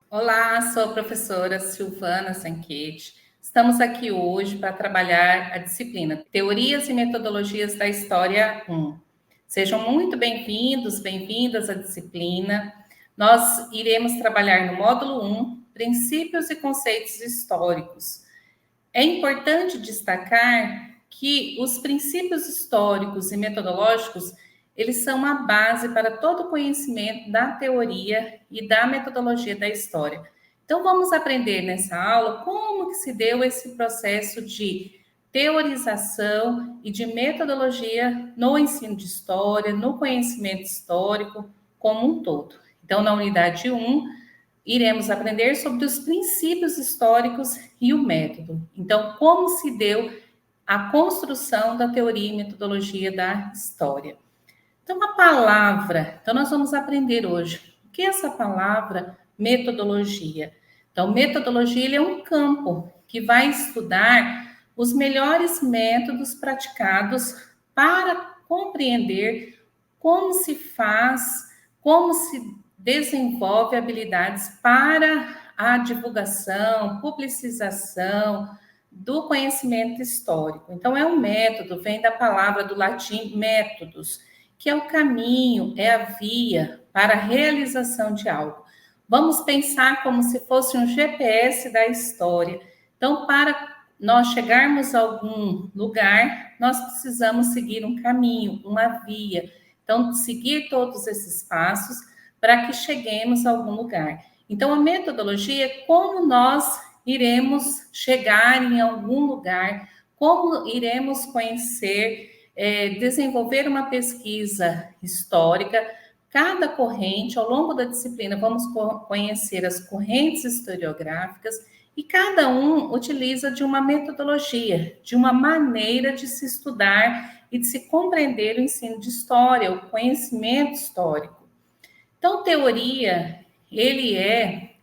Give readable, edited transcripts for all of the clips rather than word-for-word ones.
Olá, sou a professora Silvana Sanchetti. Estamos aqui hoje para trabalhar a disciplina Teorias e Metodologias da História 1. Sejam muito bem-vindos, bem-vindas à disciplina. Nós iremos trabalhar no módulo 1, Princípios e Conceitos Históricos. É importante destacar que os princípios históricos e metodológicos, eles são a base para todo o conhecimento da teoria e da metodologia da história. Então, vamos aprender nessa aula como que se deu esse processo de teorização e de metodologia no ensino de história, no conhecimento histórico como um todo. Então, na unidade 1, iremos aprender sobre os princípios históricos e o método. Então, como se deu a construção da teoria e metodologia da história. Então, a palavra, então nós vamos aprender hoje o que é essa palavra metodologia. Então, metodologia ele é um campo que vai estudar os melhores métodos praticados para compreender como se faz, como se desenvolve habilidades para a divulgação, publicização do conhecimento histórico. Então, é um método, vem da palavra do latim métodos, que é o caminho, é a via para a realização de algo. Vamos pensar como se fosse um GPS da história. Então, para nós chegarmos a algum lugar, nós precisamos seguir um caminho, uma via. Então, seguir todos esses passos para que cheguemos a algum lugar. Então, a metodologia é como nós iremos chegar em algum lugar, como iremos conhecer, desenvolver uma pesquisa histórica. Cada corrente, ao longo da disciplina, vamos conhecer as correntes historiográficas e cada um utiliza de uma metodologia, de uma maneira de se estudar e de se compreender o ensino de história, o conhecimento histórico. Então, teoria,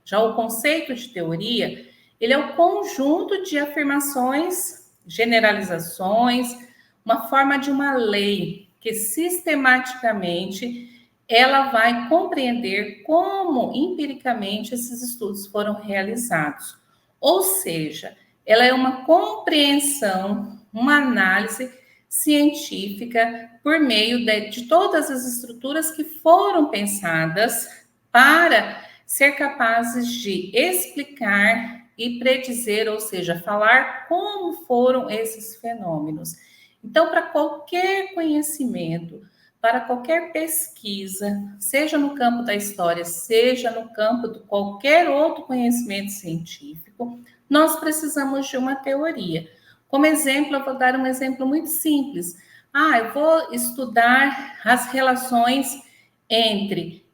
já o conceito de teoria, ele é o conjunto de afirmações, generalizações, uma forma de uma lei que sistematicamente ela vai compreender como empiricamente esses estudos foram realizados. Ou seja, ela é uma compreensão, uma análise científica por meio de todas as estruturas que foram pensadas para ser capazes de explicar e predizer, ou seja, falar como foram esses fenômenos. Então, para qualquer conhecimento, para qualquer pesquisa, seja no campo da história, seja no campo de qualquer outro conhecimento científico, nós precisamos de uma teoria. Como exemplo, eu vou dar um exemplo muito simples. Eu vou estudar as relações entre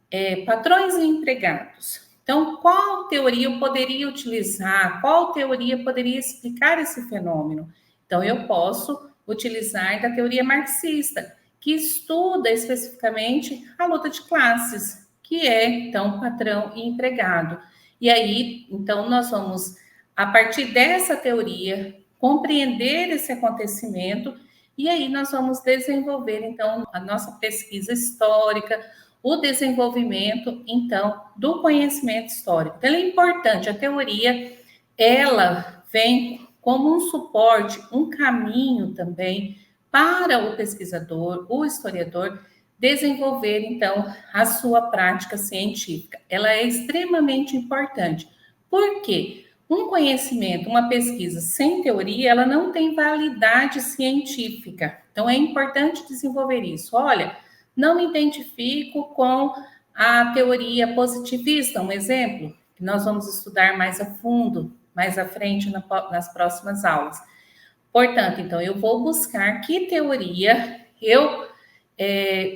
patrões e empregados. Então, qual teoria eu poderia utilizar? Qual teoria poderia explicar esse fenômeno? Então, eu posso utilizar da teoria marxista, que estuda especificamente a luta de classes, que é, então, patrão e empregado. E aí, então, nós vamos, a partir dessa teoria, compreender esse acontecimento, e aí nós vamos desenvolver, então, a nossa pesquisa histórica, o desenvolvimento, então, do conhecimento histórico. Então, é importante, a teoria, ela vem como um suporte, um caminho também para o pesquisador, o historiador, desenvolver, então, a sua prática científica. Ela é extremamente importante. Por quê? Um conhecimento, uma pesquisa sem teoria, ela não tem validade científica. Então, é importante desenvolver isso. Olha, não me identifico com a teoria positivista, um exemplo, que nós vamos estudar mais a fundo, mais à frente nas próximas aulas. Portanto, então, eu vou buscar que teoria eu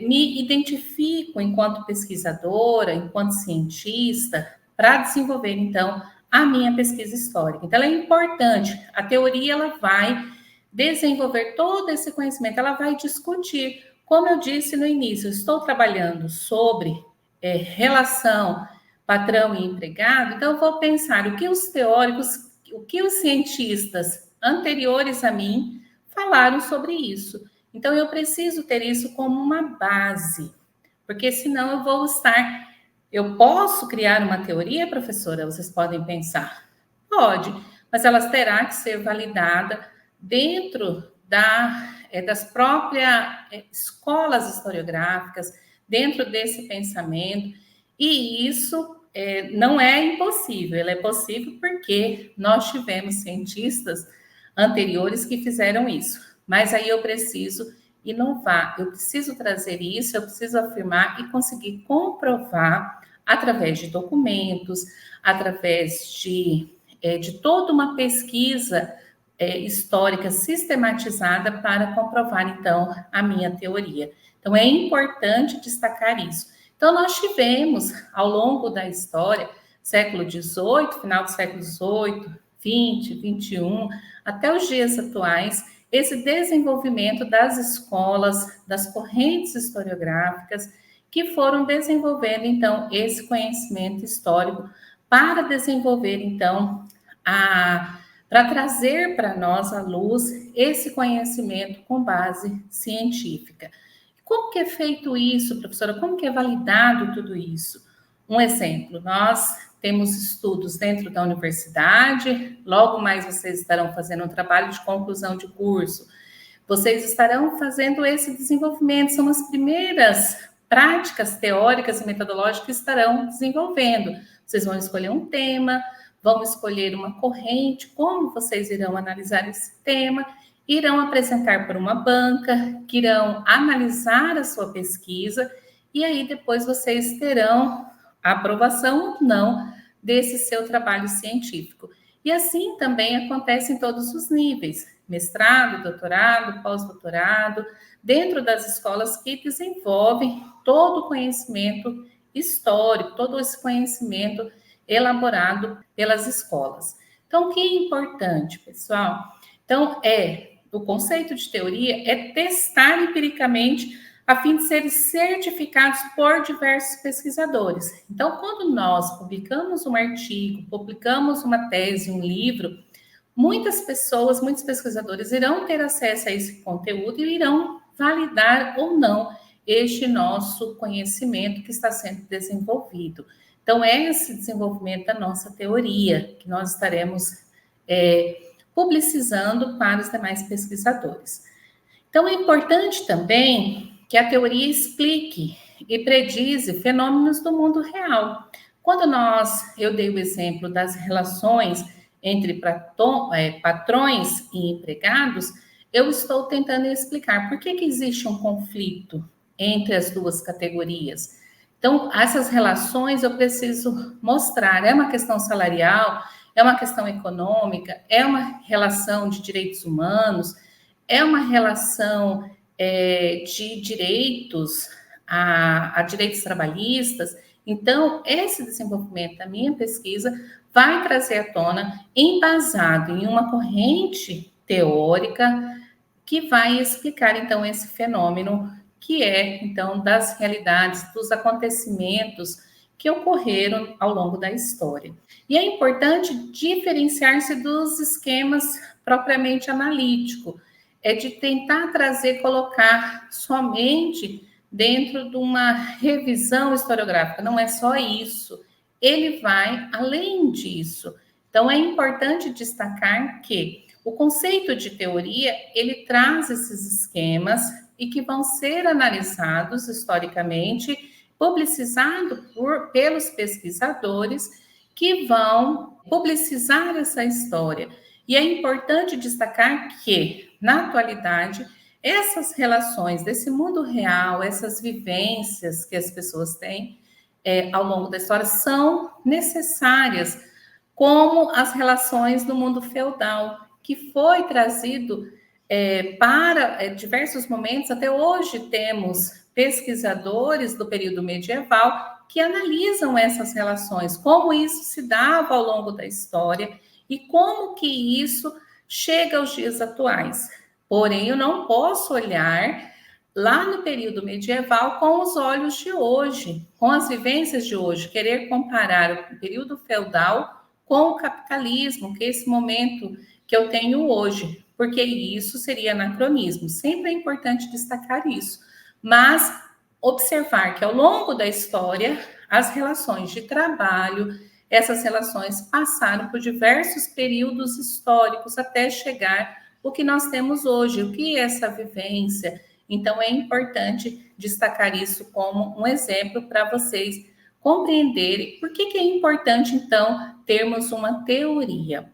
me identifico enquanto pesquisadora, enquanto cientista, para desenvolver, então, a minha pesquisa histórica. Então, ela é importante. A teoria, ela vai desenvolver todo esse conhecimento, ela vai discutir. Como eu disse no início, eu estou trabalhando sobre relação patrão e empregado, então eu vou pensar o que os teóricos, o que os cientistas anteriores a mim falaram sobre isso. Então, eu preciso ter isso como uma base, porque senão eu vou estar Eu posso criar uma teoria, professora? Vocês podem pensar. Pode, mas ela terá que ser validada dentro das próprias escolas historiográficas, dentro desse pensamento, e isso não é impossível, ele é possível porque nós tivemos cientistas anteriores que fizeram isso, mas aí eu preciso inovar, eu preciso trazer isso, eu preciso afirmar e conseguir comprovar através de documentos, através de toda uma pesquisa histórica sistematizada para comprovar, então, a minha teoria. Então, é importante destacar isso. Então, nós tivemos, ao longo da história, século XVIII, final do século XVIII, XX, XXI, até os dias atuais, esse desenvolvimento das escolas, das correntes historiográficas, que foram desenvolvendo, então, esse conhecimento histórico para desenvolver, então, para trazer para nós à luz esse conhecimento com base científica. Como que é feito isso, professora? Como que é validado tudo isso? Um exemplo, nós temos estudos dentro da universidade, logo mais vocês estarão fazendo um trabalho de conclusão de curso, vocês estarão fazendo esse desenvolvimento, são as primeiras práticas teóricas e metodológicas que estarão desenvolvendo. Vocês vão escolher um tema, vão escolher uma corrente, como vocês irão analisar esse tema, irão apresentar para uma banca, que irão analisar a sua pesquisa, e aí depois vocês terão a aprovação ou não desse seu trabalho científico. E assim também acontece em todos os níveis, mestrado, doutorado, pós-doutorado, dentro das escolas que desenvolvem todo o conhecimento histórico, todo esse conhecimento elaborado pelas escolas. Então, o que é importante, pessoal? Então, o conceito de teoria é testar empiricamente a fim de serem certificados por diversos pesquisadores. Então, quando nós publicamos um artigo, publicamos uma tese, um livro, muitas pessoas, muitos pesquisadores irão ter acesso a esse conteúdo e irão validar ou não este nosso conhecimento que está sendo desenvolvido. Então, é esse desenvolvimento da nossa teoria que nós estaremos publicizando para os demais pesquisadores. Então, é importante também que a teoria explique e predize fenômenos do mundo real. Quando eu dei o exemplo das relações entre patrões e empregados, eu estou tentando explicar por que existe um conflito entre as duas categorias. Então, essas relações eu preciso mostrar. É uma questão salarial, é uma questão econômica, é uma relação de direitos humanos, é uma relação de direitos a direitos trabalhistas. Então, esse desenvolvimento da minha pesquisa vai trazer à tona, embasado em uma corrente teórica que vai explicar, então, esse fenômeno que é, então, das realidades, dos acontecimentos que ocorreram ao longo da história. E é importante diferenciar-se dos esquemas propriamente analíticos, de tentar colocar somente dentro de uma revisão historiográfica. Não é só isso, ele vai além disso. Então, é importante destacar que o conceito de teoria, ele traz esses esquemas e que vão ser analisados historicamente, publicizados pelos pesquisadores que vão publicizar essa história. E é importante destacar que, na atualidade, essas relações desse mundo real, essas vivências que as pessoas têm ao longo da história são necessárias, como as relações do mundo feudal, que foi trazido para diversos momentos. Até hoje temos pesquisadores do período medieval que analisam essas relações, como isso se dava ao longo da história e como que isso chega aos dias atuais. Porém, eu não posso olhar lá no período medieval com os olhos de hoje, com as vivências de hoje, querer comparar o período feudal com o capitalismo, que é esse momento que eu tenho hoje, porque isso seria anacronismo. Sempre é importante destacar isso. Mas observar que ao longo da história, as relações de trabalho, essas relações passaram por diversos períodos históricos até chegar o que nós temos hoje, o que é essa vivência. Então, é importante destacar isso como um exemplo para vocês compreenderem por que é importante, então, termos uma teoria.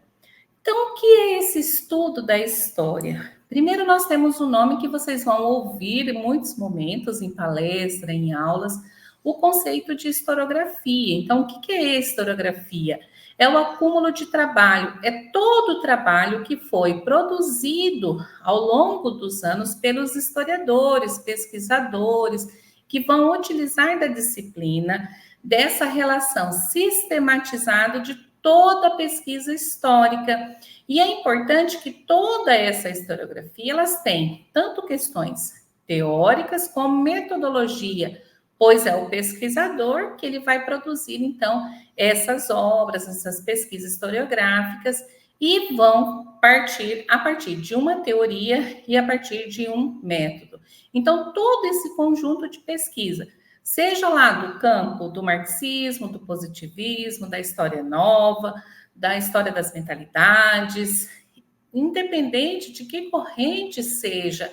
Então, o que é esse estudo da história? Primeiro, nós temos um nome que vocês vão ouvir em muitos momentos, em palestra, em aulas, o conceito de historiografia. Então, o que é historiografia? É o acúmulo de trabalho, é todo o trabalho que foi produzido ao longo dos anos pelos historiadores, pesquisadores, que vão utilizar da disciplina, dessa relação sistematizada de toda a pesquisa histórica. E é importante que toda essa historiografia, elas têm tanto questões teóricas como metodologia, pois é o pesquisador que ele vai produzir, então, essas obras, essas pesquisas historiográficas, e vão partir a partir de uma teoria e a partir de um método. Então, todo esse conjunto de pesquisa, seja lá do campo do marxismo, do positivismo, da história nova, da história das mentalidades, independente de que corrente seja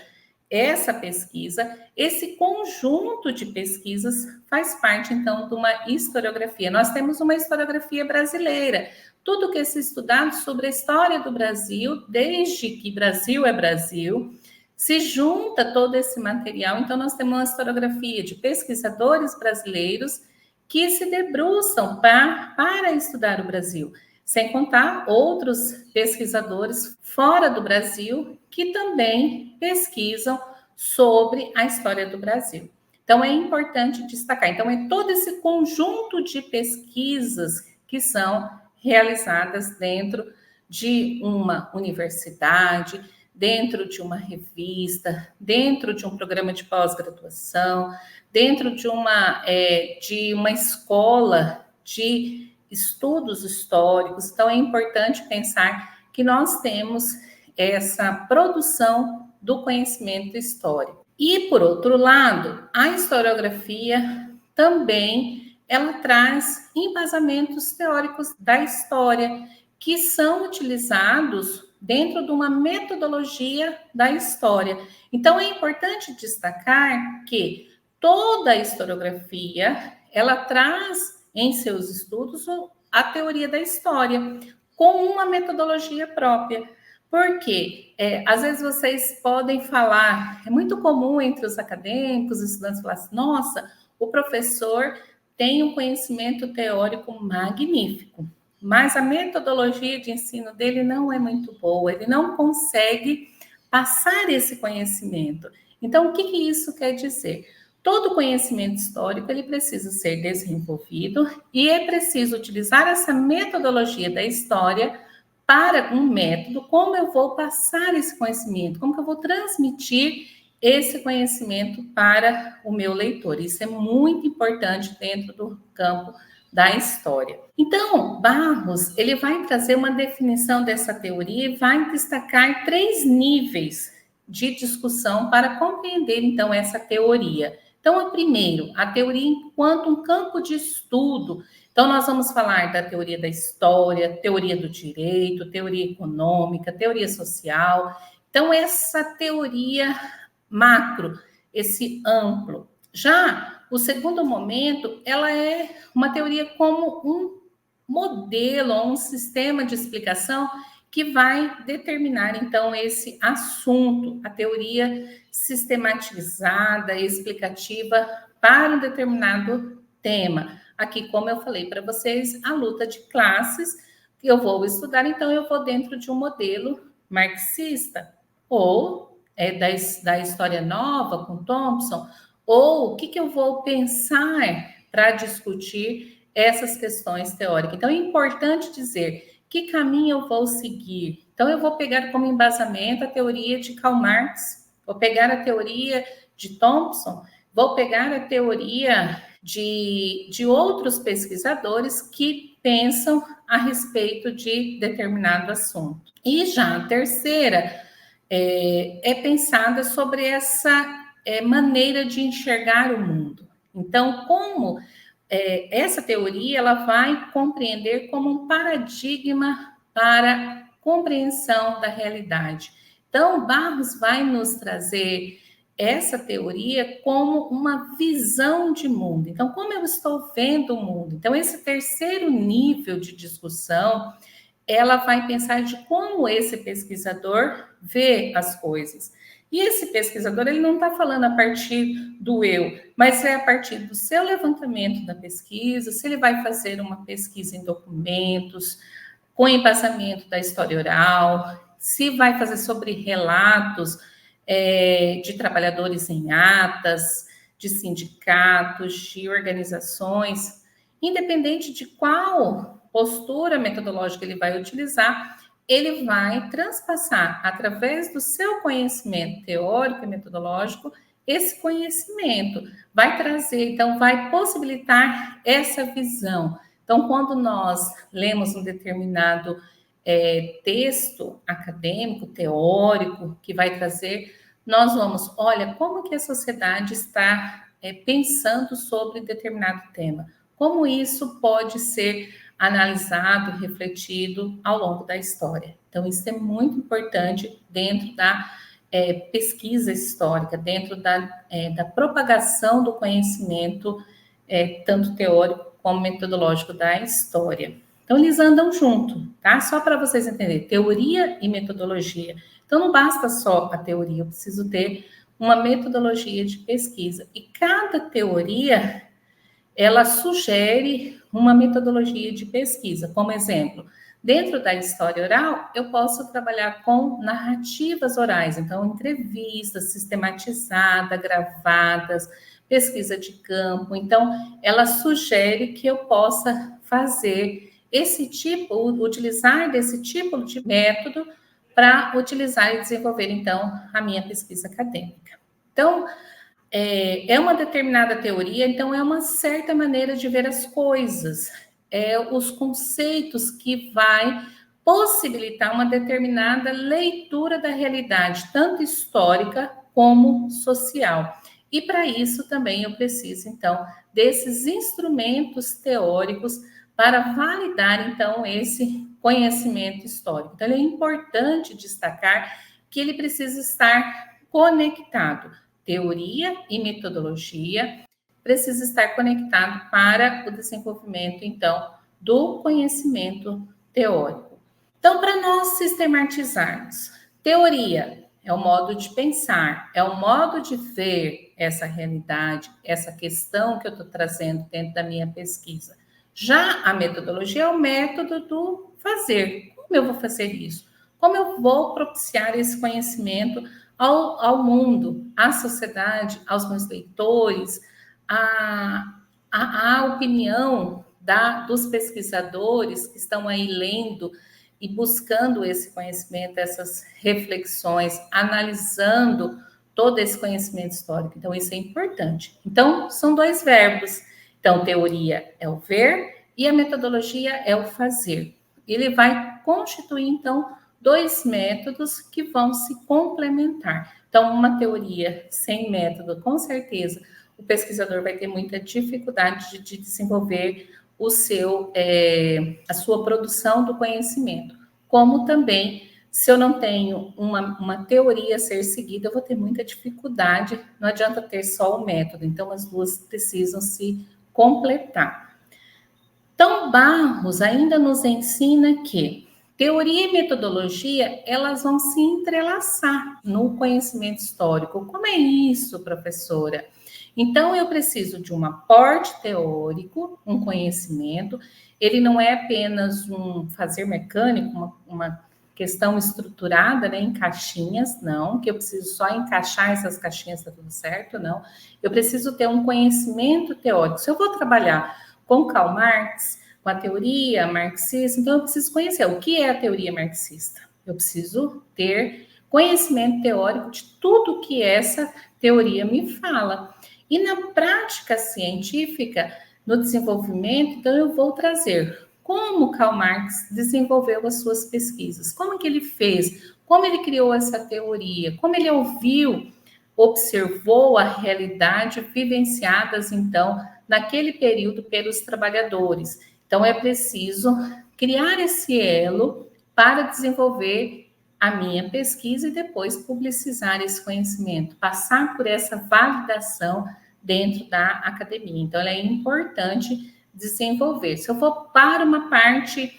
essa pesquisa, esse conjunto de pesquisas faz parte, então, de uma historiografia. Nós temos uma historiografia brasileira, tudo que se estudado sobre a história do Brasil, desde que Brasil é Brasil, se junta todo esse material, então nós temos uma historiografia de pesquisadores brasileiros que se debruçam para estudar o Brasil, sem contar outros pesquisadores fora do Brasil que também pesquisam sobre a história do Brasil. Então é importante destacar. Então é todo esse conjunto de pesquisas que são realizadas dentro de uma universidade, dentro de uma revista, dentro de um programa de pós-graduação, dentro de uma escola de estudos históricos. Então, é importante pensar que nós temos essa produção do conhecimento histórico. E, por outro lado, a historiografia também ela traz embasamentos teóricos da história que são utilizados dentro de uma metodologia da história. Então, é importante destacar que toda a historiografia, ela traz em seus estudos a teoria da história, com uma metodologia própria. Porque, às vezes vocês podem falar, é muito comum entre os acadêmicos, os estudantes falar assim, nossa, o professor tem um conhecimento teórico magnífico, mas a metodologia de ensino dele não é muito boa, ele não consegue passar esse conhecimento. Então, o que isso quer dizer? Todo conhecimento histórico ele precisa ser desenvolvido e é preciso utilizar essa metodologia da história para um método, como eu vou passar esse conhecimento, como que eu vou transmitir esse conhecimento para o meu leitor. Isso é muito importante dentro do campo da história. Então, Barros, ele vai trazer uma definição dessa teoria e vai destacar 3 níveis de discussão para compreender, então, essa teoria. Então, primeiro, a teoria enquanto um campo de estudo. Então, nós vamos falar da teoria da história, teoria do direito, teoria econômica, teoria social. Então, essa teoria macro, esse amplo. Já o segundo momento, ela é uma teoria como um modelo, um sistema de explicação que vai determinar, então, esse assunto, a teoria sistematizada, explicativa para um determinado tema. Aqui, como eu falei para vocês, a luta de classes, que eu vou estudar, então, eu vou dentro de um modelo marxista, ou da história nova, com Thompson, ou o que eu vou pensar para discutir essas questões teóricas. Então, é importante dizer que caminho eu vou seguir. Então, eu vou pegar como embasamento a teoria de Karl Marx, vou pegar a teoria de Thompson, vou pegar a teoria de outros pesquisadores que pensam a respeito de determinado assunto. E já a terceira é pensada sobre maneira de enxergar o mundo. Então, como essa teoria ela vai compreender como um paradigma para compreensão da realidade. Então, Barros vai nos trazer essa teoria como uma visão de mundo. Então, como eu estou vendo o mundo? Então, esse terceiro nível de discussão, ela vai pensar de como esse pesquisador vê as coisas. E esse pesquisador, ele não está falando a partir do eu, mas é a partir do seu levantamento da pesquisa, se ele vai fazer uma pesquisa em documentos, com embasamento da história oral, se vai fazer sobre relatos de trabalhadores em atas, de sindicatos, de organizações, independente de qual postura metodológica ele vai utilizar, ele vai transpassar, através do seu conhecimento teórico e metodológico, esse conhecimento. Vai trazer, então, vai possibilitar essa visão. Então, quando nós lemos um determinado texto acadêmico, teórico, que vai trazer, nós vamos, olha, como que a sociedade está pensando sobre determinado tema. Como isso pode ser analisado, refletido ao longo da história. Então, isso é muito importante dentro da pesquisa histórica, dentro da propagação do conhecimento, tanto teórico como metodológico da história. Então, eles andam junto, tá? Só para vocês entenderem, teoria e metodologia. Então, não basta só a teoria, eu preciso ter uma metodologia de pesquisa. E cada teoria, ela sugere uma metodologia de pesquisa. Como exemplo, dentro da história oral, eu posso trabalhar com narrativas orais, então entrevistas sistematizadas, gravadas, pesquisa de campo. Então, ela sugere que eu possa fazer utilizar desse tipo de método para utilizar e desenvolver, então, a minha pesquisa acadêmica. Então, é uma determinada teoria, então é uma certa maneira de ver as coisas, os conceitos que vai possibilitar uma determinada leitura da realidade, tanto histórica como social. E para isso também eu preciso, então, desses instrumentos teóricos para validar, então, esse conhecimento histórico. Então, é importante destacar que ele precisa estar conectado. Teoria e metodologia precisa estar conectado para o desenvolvimento, então, do conhecimento teórico. Então, para nós sistematizarmos, teoria é o modo de pensar, é o modo de ver essa realidade, essa questão que eu estou trazendo dentro da minha pesquisa. Já a metodologia é o método do fazer. Como eu vou fazer isso? Como eu vou propiciar esse conhecimento ao mundo, à sociedade, aos meus leitores, a opinião dos pesquisadores que estão aí lendo e buscando esse conhecimento, essas reflexões, analisando todo esse conhecimento histórico. Então, isso é importante. Então, são dois verbos. Então, teoria é o ver e a metodologia é o fazer. Ele vai constituir, então, dois métodos que vão se complementar. Então, uma teoria sem método, com certeza, o pesquisador vai ter muita dificuldade de desenvolver a sua produção do conhecimento. Como também, se eu não tenho uma teoria a ser seguida, eu vou ter muita dificuldade, não adianta ter só o método. Então, as duas precisam se completar. Então, Barros ainda nos ensina que teoria e metodologia, elas vão se entrelaçar no conhecimento histórico. Como é isso, professora? Então, eu preciso de um aporte teórico, um conhecimento. Ele não é apenas um fazer mecânico, uma questão estruturada, né, em caixinhas, não, que eu preciso só encaixar essas caixinhas, tá tudo certo, não. Eu preciso ter um conhecimento teórico. Se eu vou trabalhar com Karl Marx, com a teoria marxista, então eu preciso conhecer o que é a teoria marxista. Eu preciso ter conhecimento teórico de tudo que essa teoria me fala. E na prática científica, no desenvolvimento, então eu vou trazer como Karl Marx desenvolveu as suas pesquisas, como que ele fez, como ele criou essa teoria, como ele ouviu observou a realidade vivenciadas, então, naquele período pelos trabalhadores. Então, é preciso criar esse elo para desenvolver a minha pesquisa e depois publicizar esse conhecimento, passar por essa validação dentro da academia. Então, ela é importante desenvolver. Se eu for para uma parte,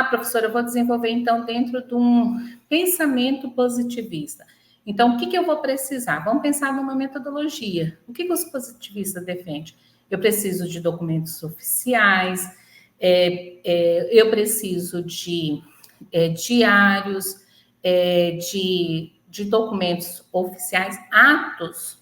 professora, eu vou desenvolver, então, dentro de um pensamento positivista. Então, o que eu vou precisar? Vamos pensar numa metodologia. O que os positivistas defendem? Eu preciso de documentos oficiais, eu preciso de diários, de documentos oficiais, atos.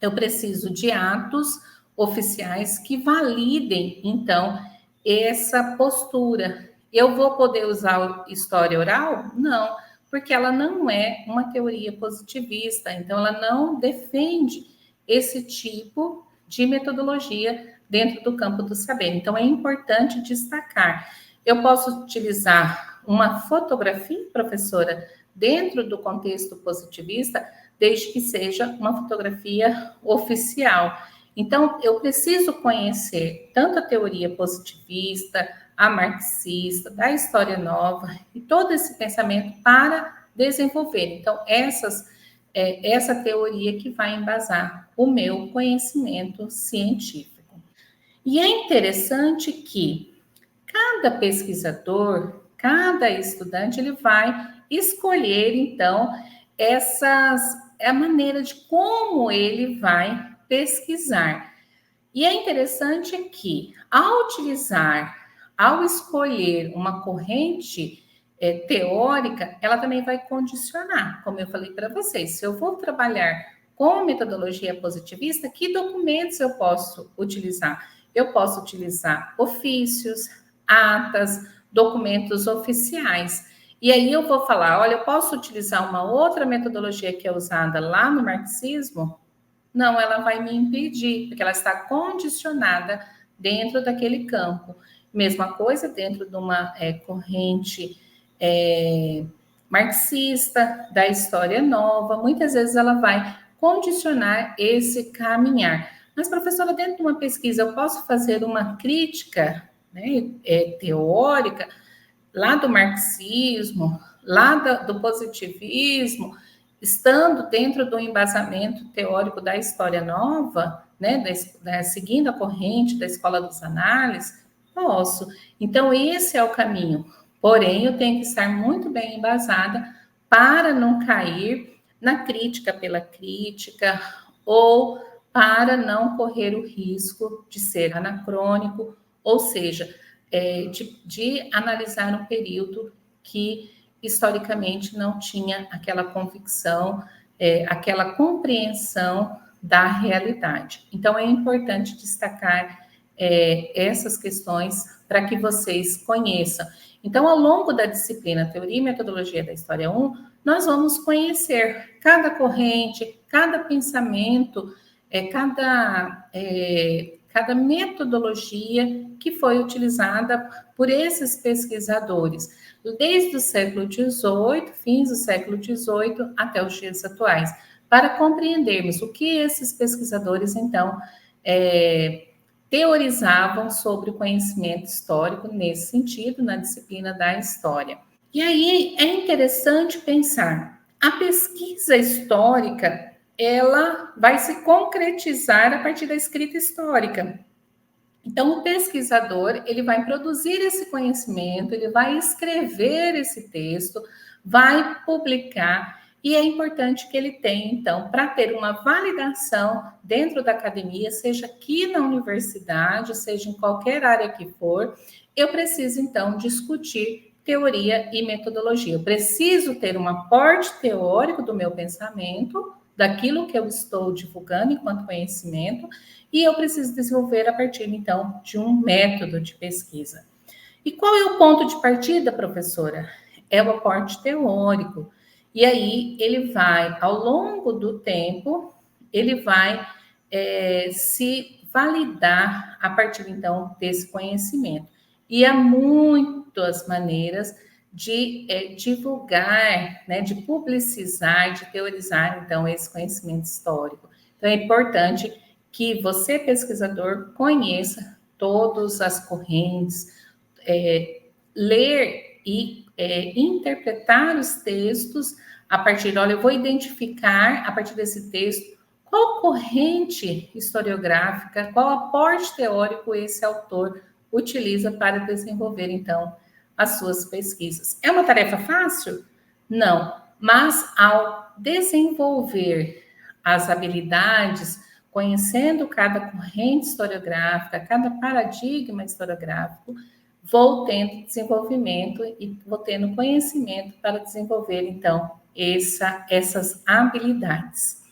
Eu preciso de atos oficiais que validem, então, essa postura. Eu vou poder usar história oral? Não, porque ela não é uma teoria positivista, então ela não defende esse tipo de metodologia dentro do campo do saber. Então é importante destacar. Eu posso utilizar uma fotografia, professora, dentro do contexto positivista, desde que seja uma fotografia oficial. Então, eu preciso conhecer tanto a teoria positivista, a marxista, da história nova, e todo esse pensamento para desenvolver. Então, essa teoria que vai embasar o meu conhecimento científico. E é interessante que cada pesquisador, cada estudante, ele vai escolher, então, a maneira de como ele vai pesquisar. E é interessante que, ao escolher uma corrente teórica, ela também vai condicionar, como eu falei para vocês, se eu vou trabalhar com metodologia positivista, que documentos eu posso utilizar? Eu posso utilizar ofícios, atas, documentos oficiais. E aí eu vou falar, olha, eu posso utilizar uma outra metodologia que é usada lá no marxismo? Não, ela vai me impedir, porque ela está condicionada dentro daquele campo. Mesma coisa dentro de uma corrente marxista, da história nova, muitas vezes ela vai condicionar esse caminhar. Mas, professora, dentro de uma pesquisa, eu posso fazer uma crítica, né, teórica, lá do marxismo, lá do positivismo, estando dentro do embasamento teórico da história nova, né, seguindo a corrente da escola dos análises, posso. Então, esse é o caminho. Porém, eu tenho que estar muito bem embasada para não cair na crítica pela crítica ou para não correr o risco de ser anacrônico, ou seja, de analisar um período que historicamente não tinha aquela convicção, aquela compreensão da realidade. Então, é importante destacar essas questões para que vocês conheçam. Então, ao longo da disciplina Teoria e Metodologia da História 1, nós vamos conhecer cada corrente, cada pensamento, cada metodologia que foi utilizada por esses pesquisadores, desde o século XVIII, fins do século XVIII, até os dias atuais, para compreendermos o que esses pesquisadores, então, teorizavam sobre o conhecimento histórico nesse sentido, na disciplina da história. E aí é interessante pensar, a pesquisa histórica, ela vai se concretizar a partir da escrita histórica. Então, o pesquisador, ele vai produzir esse conhecimento, ele vai escrever esse texto, vai publicar, e é importante que ele tenha, então, para ter uma validação dentro da academia, seja aqui na universidade, seja em qualquer área que for, eu preciso, então, discutir teoria e metodologia. Eu preciso ter um aporte teórico do meu pensamento, daquilo que eu estou divulgando enquanto conhecimento, e eu preciso desenvolver a partir, então, de um método de pesquisa. E qual é o ponto de partida, professora? É o aporte teórico. E aí, ele vai, ao longo do tempo, ele vai se validar a partir, então, desse conhecimento. E há muitas maneiras de divulgar, né, de publicizar, de teorizar, então, esse conhecimento histórico. Então, é importante que você, pesquisador, conheça todas as correntes, ler e interpretar os textos a partir, olha, eu vou identificar, a partir desse texto, qual corrente historiográfica, qual aporte teórico esse autor utiliza para desenvolver, então, as suas pesquisas. É uma tarefa fácil? Não, mas ao desenvolver as habilidades, conhecendo cada corrente historiográfica, cada paradigma historiográfico, vou tendo desenvolvimento e vou tendo conhecimento para desenvolver, então, essas habilidades.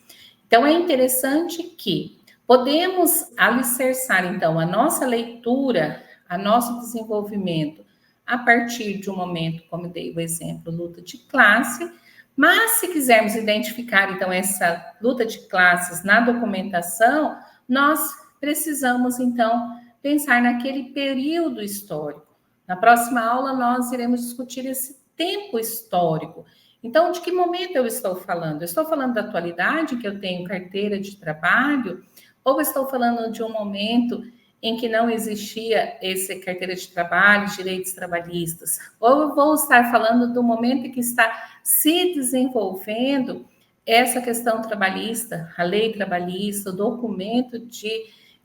Então, é interessante que podemos alicerçar, então, a nossa leitura, a nosso desenvolvimento, a partir de um momento, como eu dei o exemplo, luta de classe, mas se quisermos identificar, então, essa luta de classes na documentação, nós precisamos, então, pensar naquele período histórico. Na próxima aula, nós iremos discutir esse tempo histórico. Então, de que momento eu estou falando? Eu estou falando da atualidade, que eu tenho carteira de trabalho, ou estou falando de um momento em que não existia essa carteira de trabalho, direitos trabalhistas? Ou eu vou estar falando do momento em que está se desenvolvendo essa questão trabalhista, a lei trabalhista, o documento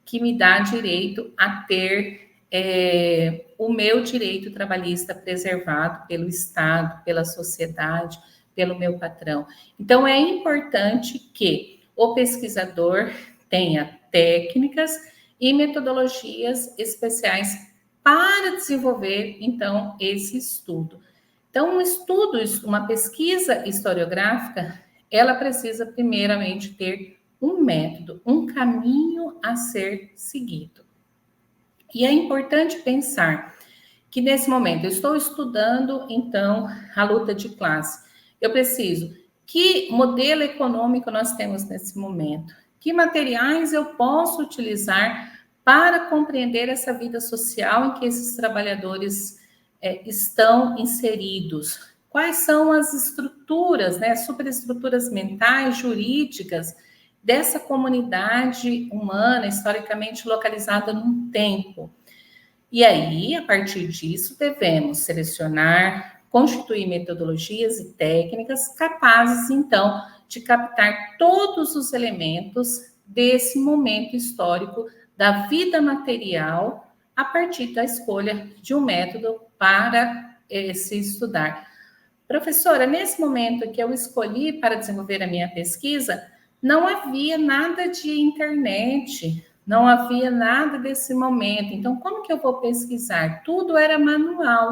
que me dá direito a ter o meu direito trabalhista preservado pelo Estado, pela sociedade, pelo meu patrão. Então, é importante que o pesquisador tenha técnicas e metodologias especiais para desenvolver, então, esse estudo. Então, um estudo, uma pesquisa historiográfica, ela precisa primeiramente ter um método, um caminho a ser seguido. E é importante pensar que nesse momento eu estou estudando, então, a luta de classe. Eu preciso, que modelo econômico nós temos nesse momento? Que materiais eu posso utilizar para compreender essa vida social em que esses trabalhadores estão inseridos? Quais são as estruturas, né, superestruturas mentais, jurídicas, dessa comunidade humana historicamente localizada num tempo? E aí, a partir disso, devemos selecionar, constituir metodologias e técnicas capazes, então, de captar todos os elementos desse momento histórico da vida material a partir da escolha de um método para se estudar. Professora, nesse momento que eu escolhi para desenvolver a minha pesquisa, não havia nada de internet, não havia nada desse momento. Então, como que eu vou pesquisar? Tudo era manual.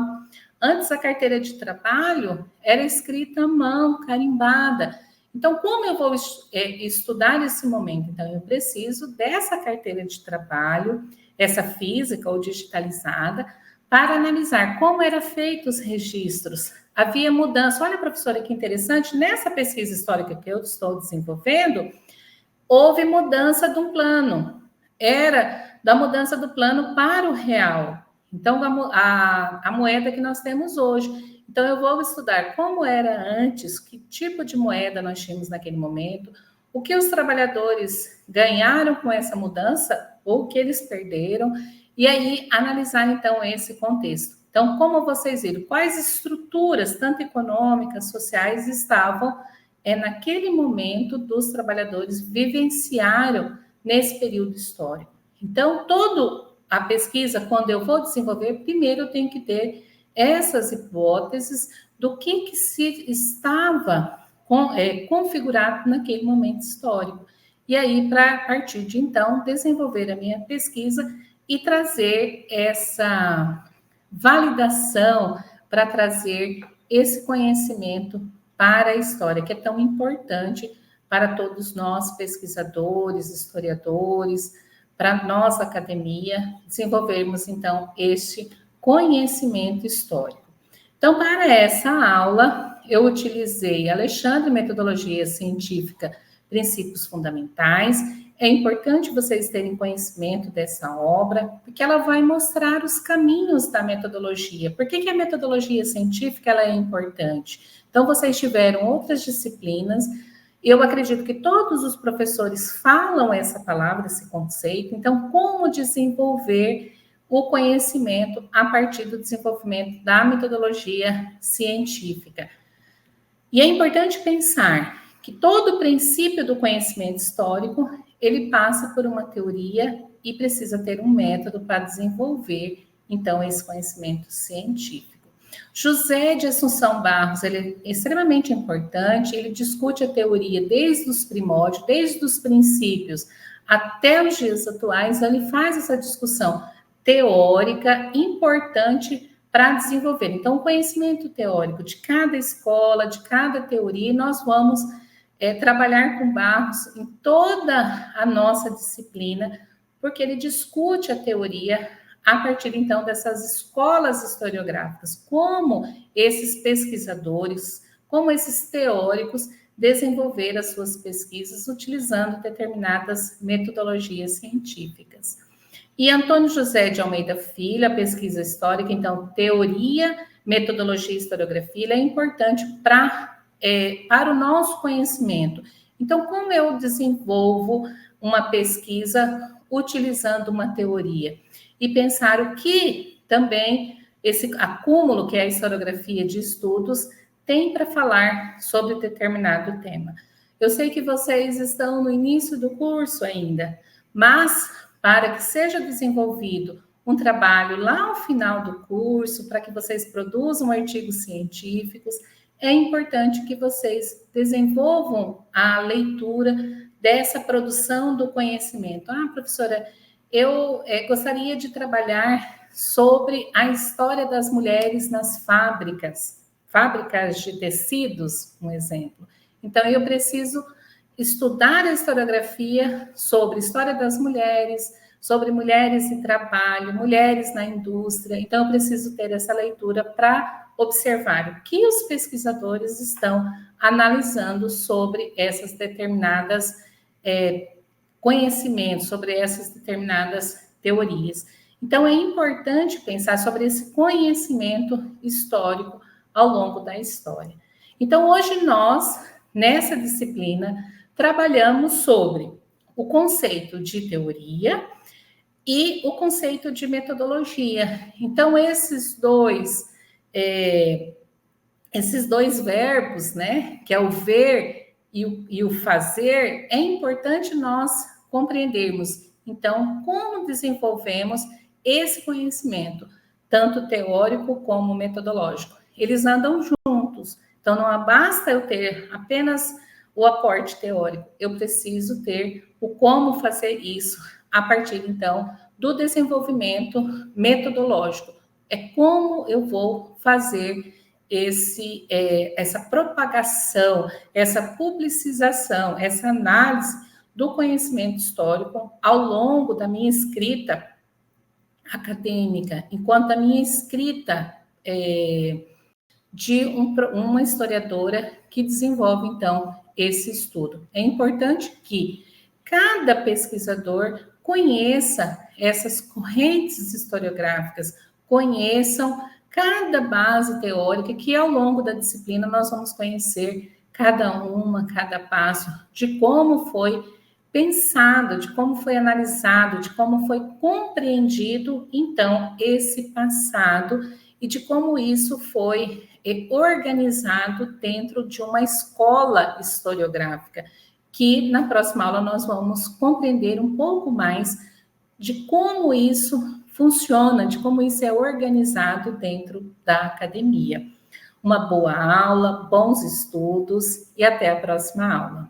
Antes, a carteira de trabalho era escrita à mão, carimbada. Então, como eu vou estudar esse momento? Então, eu preciso dessa carteira de trabalho, essa física ou digitalizada, para analisar como eram feitos os registros. Havia mudança. Olha, professora, que interessante. Nessa pesquisa histórica que eu estou desenvolvendo, houve mudança de um plano. Era da mudança do plano para o real. Então, a moeda que nós temos hoje. Então, eu vou estudar como era antes, que tipo de moeda nós tínhamos naquele momento, o que os trabalhadores ganharam com essa mudança, ou o que eles perderam, e aí analisar, então, esse contexto. Então, como vocês viram, quais estruturas, tanto econômicas, sociais, estavam naquele momento dos trabalhadores vivenciaram nesse período histórico. Então, toda a pesquisa, quando eu vou desenvolver, primeiro eu tenho que ter essas hipóteses do que se estava configurado naquele momento histórico. E aí, para a partir de então, desenvolver a minha pesquisa e trazer essa validação para trazer esse conhecimento para a história, que é tão importante para todos nós, pesquisadores, historiadores, para nós, academia, desenvolvermos, então, este conhecimento histórico. Então, para essa aula, eu utilizei Alexandre, Metodologia Científica, Princípios Fundamentais. é importante vocês terem conhecimento dessa obra, porque ela vai mostrar os caminhos da metodologia. Por que a metodologia científica ela é importante? Então, vocês tiveram outras disciplinas, eu acredito que todos os professores falam essa palavra, esse conceito. Então, como desenvolver o conhecimento a partir do desenvolvimento da metodologia científica? E é importante pensar que todo o princípio do conhecimento histórico, ele passa por uma teoria e precisa ter um método para desenvolver, então, esse conhecimento científico. José de Assunção Barros, ele é extremamente importante, ele discute a teoria desde os primórdios, desde os princípios até os dias atuais, ele faz essa discussão teórica importante para desenvolver. Então, o conhecimento teórico de cada escola, de cada teoria, nós vamos trabalhar com Barros em toda a nossa disciplina, porque ele discute a teoria a partir, então, dessas escolas historiográficas, como esses pesquisadores, como esses teóricos desenvolveram as suas pesquisas utilizando determinadas metodologias científicas. E Antônio José de Almeida Filho, a pesquisa histórica, então, teoria, metodologia e historiografia, é importante para o nosso conhecimento. Então, como eu desenvolvo uma pesquisa utilizando uma teoria? E pensar o que também esse acúmulo, que é a historiografia de estudos, tem para falar sobre determinado tema. Eu sei que vocês estão no início do curso ainda, mas para que seja desenvolvido um trabalho lá ao final do curso, para que vocês produzam artigos científicos, é importante que vocês desenvolvam a leitura dessa produção do conhecimento. Ah, professora, eu gostaria de trabalhar sobre a história das mulheres nas fábricas de tecidos, um exemplo. Então, eu preciso estudar a historiografia sobre a história das mulheres, sobre mulheres em trabalho, mulheres na indústria. Então, eu preciso ter essa leitura para observar o que os pesquisadores estão analisando sobre essas determinadas conhecimentos, sobre essas determinadas teorias. Então, é importante pensar sobre esse conhecimento histórico ao longo da história. Então, hoje nós, nessa disciplina, trabalhamos sobre o conceito de teoria e o conceito de metodologia. Então, esses dois verbos, né, que é o ver e o fazer, é importante nós compreendermos. Então, como desenvolvemos esse conhecimento, tanto teórico como metodológico? Eles andam juntos. Então, não basta eu ter apenas o aporte teórico, eu preciso ter o como fazer isso a partir, então, do desenvolvimento metodológico. É como eu vou fazer essa propagação, essa publicização, essa análise do conhecimento histórico ao longo da minha escrita acadêmica, enquanto a minha escrita de uma historiadora que desenvolve, então, esse estudo. É importante que cada pesquisador conheça essas correntes historiográficas, conheçam cada base teórica, que ao longo da disciplina nós vamos conhecer cada passo de como foi pensado, de como foi analisado, de como foi compreendido, então, esse passado e de como isso foi organizado dentro de uma escola historiográfica, que na próxima aula nós vamos compreender um pouco mais de como isso funciona, de como isso é organizado dentro da academia. Uma boa aula, bons estudos e até a próxima aula.